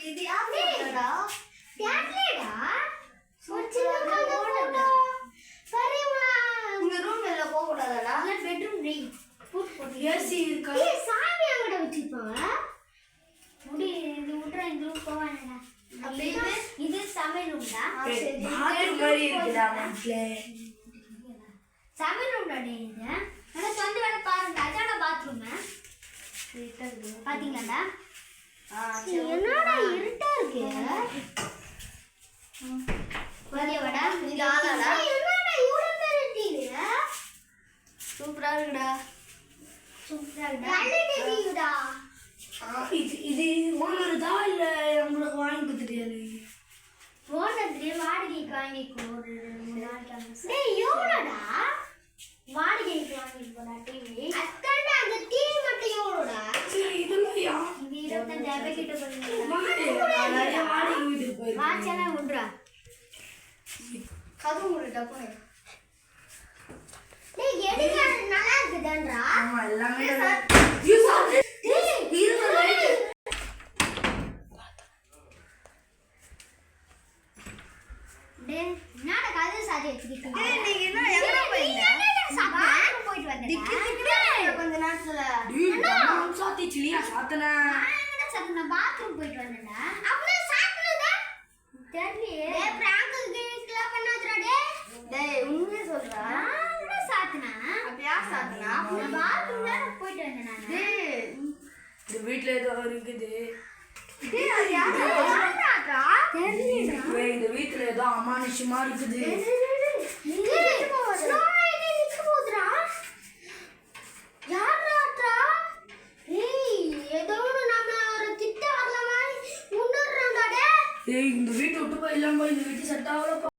இது யாருடா யாருடா உங்க ரூம்ல போக கூடாதடா பெட்ரூம் ரீ போட்டு ஏசி இருக்கா சாமி அங்கட வச்சிருப்பாங்க முடி இது உட்ற இந்த ரூம் போவானடா அப்படியே இது சமையல் ரூம்டா பாத்ரூம் மாதிரி இருக்குடா மன்ஸ்ல சமையல் ரூம்டா டே இது அட வந்து வேணா பாருங்க அதான பாத்ரூம் பாத்தீங்களாடா என்னடா இருட்டா இருக்கு வரிய வடா இது ஆளாடா என்னடா இவ்வளவு பேர் இருக்கீங்க சூப்பரா இருக்குடா சூப்பரா இருக்கு நல்ல டிவிடா இது ஓனர்தா இல்ல உங்களுக்கு வாங்கி கொடுத்துட்டியாரு ஓனர்ல வாடகைக்கு வாங்கிக்கோ ஒரு 3 நாளைக்கு டேய் எவ்வளோடா வாடகைக்கு வாங்கிட்டு போடா டிவி அக்கடா அந்த டிவி மட்டும் எவ்வளோடா இதெல்லாம் யா இது 25000 கிட்ட போறீங்க வாடகை வீட்டுக்கு போய் வாட்சலாம் உண்றா கதவு மூடிட்டா போய் டேய் எடுங்க நல்லா இருக்குதான்றா ஆமா எல்லாமே யூ சாப்பிடு டேய் இருங்க லைட் டேய் என்னடா கதை சாதி வச்சிருக்கீங்க டேய் நீங்க என்ன எங்கடா போறீங்க பாத்ரூம் போயிட்டு வந்தேன் கொஞ்ச நேரத்துல டேய் நான் சாத்திச்சிலியா சாத்தனா நான் சத்தன பாத்ரூம் போயிட்டு வந்தேன்டா அப்படியே சாப்பிடுதா தெரியலையே டேய் பிராங்க் கிளப் பண்ணாதடா டேய் உண்மையா சொல்றா நான் சாத்தனா அப்படியே சாத்தனா நான் பாத்ரூம்ல போயிட்டு வந்தேன் நான் டேய் இந்த வீட்ல ஏதோ இருக்குது டேய் அது யாரா தெரியலடா டேய் இந்த வீட்ல ஏதோ அமானுஷ்யமா இருக்குது டேய் இந்த வீட்டை விட்டு போய் இல்லாம இந்த வீட்டு செட் ஆகல